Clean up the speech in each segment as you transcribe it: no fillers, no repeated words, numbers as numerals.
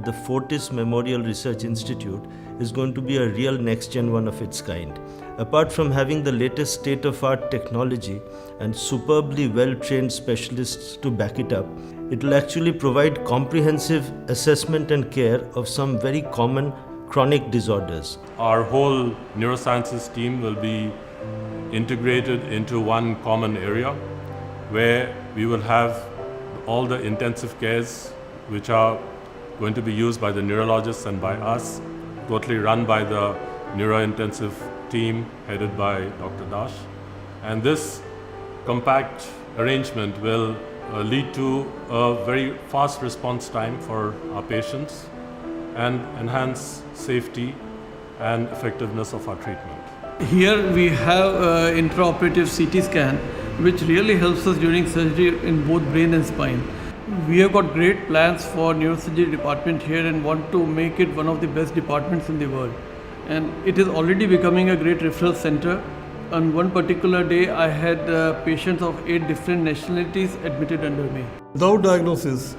the Fortis Memorial Research Institute is going to be a real next-gen one of its kind. Apart from having the latest state-of-art technology and superbly well-trained specialists to back it up, it will actually provide comprehensive assessment and care of some very common chronic disorders. Our whole neurosciences team will be integrated into one common area where we will have all the intensive cares which are going to be used by the neurologists and by us, totally run by the neurointensive team headed by Dr. Dash. And this compact arrangement will lead to a very fast response time for our patients and enhance safety and effectiveness of our treatment. Here we have intraoperative CT scan, which really helps us during surgery in both brain and spine. We have got great plans for neurosurgery department here and want to make it one of the best departments in the world. And it is already becoming a great referral center. On one particular day, I had patients of 8 different nationalities admitted under me. Without diagnosis,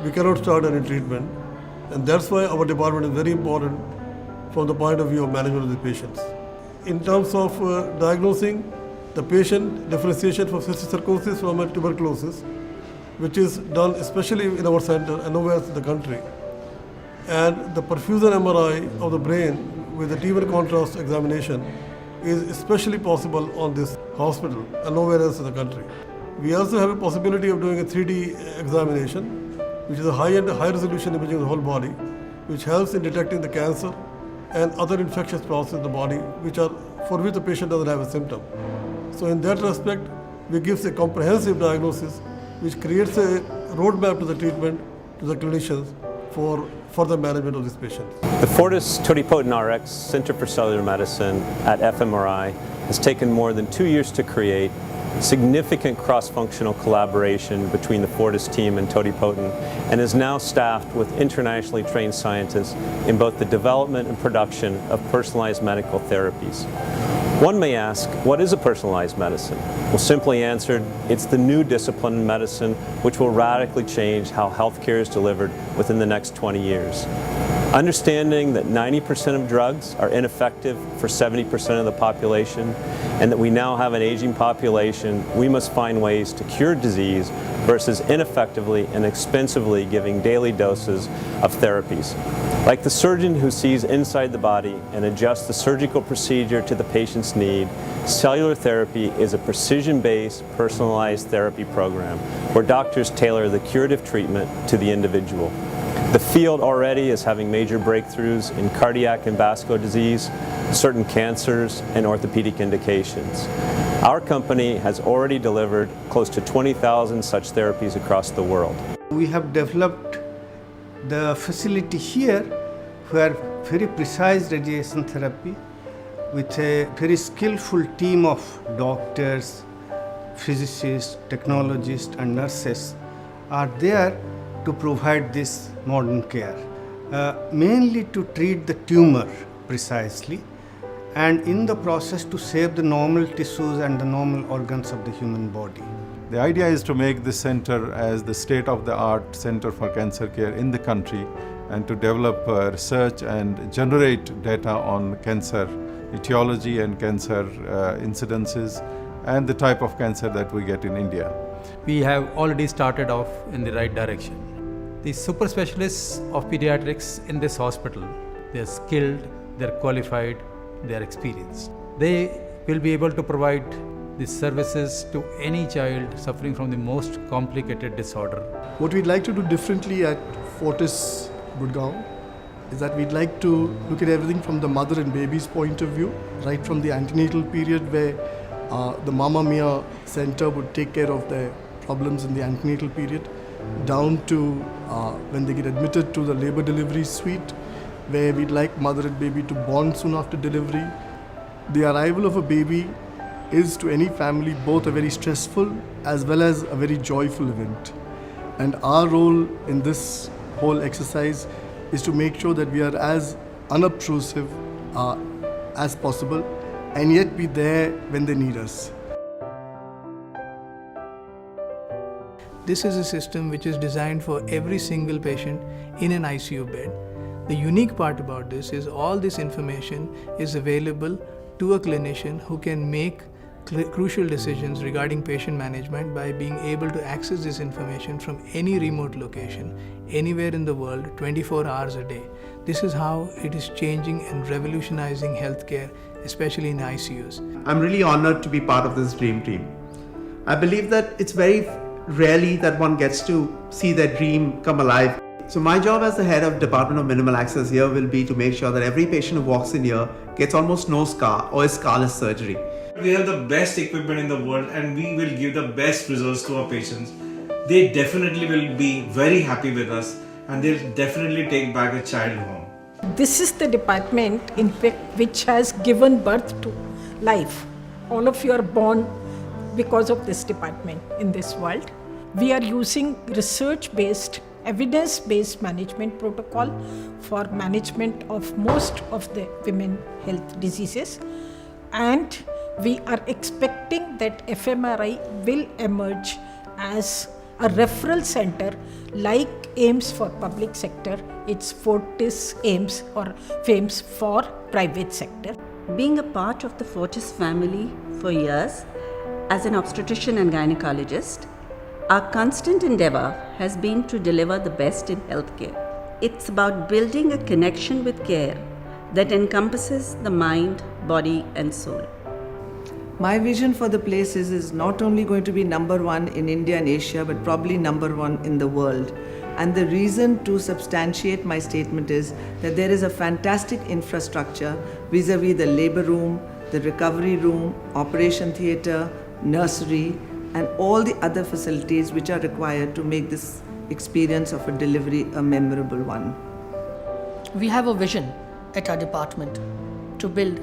we cannot start any treatment, and that's why our department is very important from the point of view of management of the patients. In terms of diagnosing the patient, differentiation for cysticercosis from tuberculosis, which is done especially in our center and nowhere else in the country. And the perfusion MRI of the brain with the T1 contrast examination is especially possible on this hospital and nowhere else in the country. We also have a possibility of doing a 3D examination, which is a high-end, high-resolution imaging of the whole body, which helps in detecting the cancer and other infectious processes in the body, for which the patient doesn't have a symptom. So in that respect, we give a comprehensive diagnosis, which creates a roadmap to the treatment to the clinicians for further management of these patients. The Fortis Totipotent RX Center for Cellular Medicine at FMRI has taken more than 2 years to create. Significant cross-functional collaboration between the Fortis team and Totipotent, and is now staffed with internationally trained scientists in both the development and production of personalized medical therapies. One may ask, what is a personalized medicine? Well, simply answered, it's the new discipline in medicine which will radically change how healthcare is delivered within the next 20 years. Understanding that 90% of drugs are ineffective for 70% of the population, and that we now have an aging population, we must find ways to cure disease versus ineffectively and expensively giving daily doses of therapies. Like the surgeon who sees inside the body and adjusts the surgical procedure to the patient's need, cellular therapy is a precision-based, personalized therapy program where doctors tailor the curative treatment to the individual. The field already is having major breakthroughs in cardiac and vascular disease, certain cancers, and orthopedic indications. Our company has already delivered close to 20,000 such therapies across the world. We have developed the facility here where very precise radiation therapy with a very skillful team of doctors, physicists, technologists, and nurses are there to provide this modern care, mainly to treat the tumor precisely, and in the process to save the normal tissues and the normal organs of the human body. The idea is to make this center as the state-of-the-art center for cancer care in the country, and to develop research and generate data on cancer etiology and cancer incidences and the type of cancer that we get in India. We have already started off in the right direction. The super specialists of pediatrics in this hospital, they are skilled, they are qualified, they are experienced. They will be able to provide the services to any child suffering from the most complicated disorder. What we'd like to do differently at Fortis Gurgaon is that we'd like to look at everything from the mother and baby's point of view, right from the antenatal period where the Mamma Mia Center would take care of their problems in the antenatal period, down to when they get admitted to the labor delivery suite, where we'd like mother and baby to bond soon after delivery. The arrival of a baby is to any family both a very stressful as well as a very joyful event. And our role in this whole exercise is to make sure that we are as unobtrusive as possible and yet be there when they need us. this is a system which is designed for every single patient in an ICU bed. The unique part about this is all this information is available to a clinician who can make crucial decisions regarding patient management by being able to access this information from any remote location, anywhere in the world, 24 hours a day. This is how it is changing and revolutionizing healthcare, especially in ICUs. I'm really honored to be part of this dream team. I believe that it's very rarely that one gets to see their dream come alive. So my job as the head of Department of Minimal Access here will be to make sure that every patient who walks in here gets almost no scar or is scarless surgery. We have the best equipment in the world and we will give the best results to our patients. They definitely will be very happy with us and they'll definitely take back a child home. This is the department in fact which has given birth to life. All of you are born because of this department in this world. We are using research-based, evidence-based management protocol for management of most of the women health diseases, and we are expecting that FMRI will emerge as a referral center like AIMS for public sector, it's Fortis AIMS or FAMES for private sector. Being a part of the Fortis family for years, as an obstetrician and gynecologist, our constant endeavor has been to deliver the best in healthcare. It's about building a connection with care that encompasses the mind, body, and soul. My vision for the place is not only going to be number one in India and Asia, but probably number one in the world. And the reason to substantiate my statement is that there is a fantastic infrastructure vis-a-vis the labor room, the recovery room, operation theatre, nursery, and all the other facilities which are required to make this experience of a delivery a memorable one. We have a vision at our department to build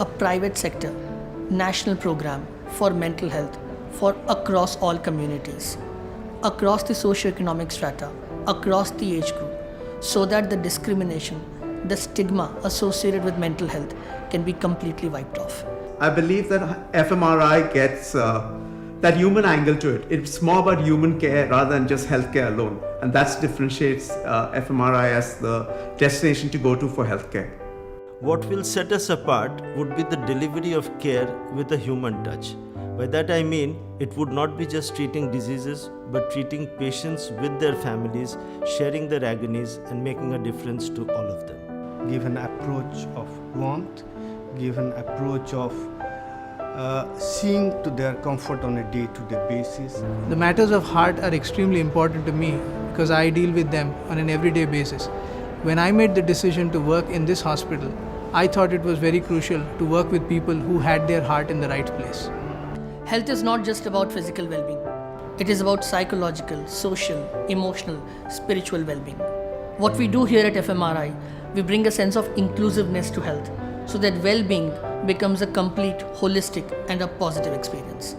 a private sector national program for mental health for across all communities, across the socio-economic strata, across the age group, so that the discrimination, the stigma associated with mental health can be completely wiped off. I believe that FMRI gets that human angle to it. It's more about human care rather than just healthcare alone. And that differentiates FMRI as the destination to go to for healthcare. What will set us apart would be the delivery of care with a human touch. By that I mean, it would not be just treating diseases, but treating patients with their families, sharing their agonies and making a difference to all of them. Give an approach of warmth, give an approach of seeing to their comfort on a day-to-day basis. The matters of heart are extremely important to me because I deal with them on an everyday basis. When I made the decision to work in this hospital, I thought it was very crucial to work with people who had their heart in the right place. Health is not just about physical well-being. It is about psychological, social, emotional, spiritual well-being. What we do here at FMRI, we bring a sense of inclusiveness to health so that well-being becomes a complete, holistic and a positive experience.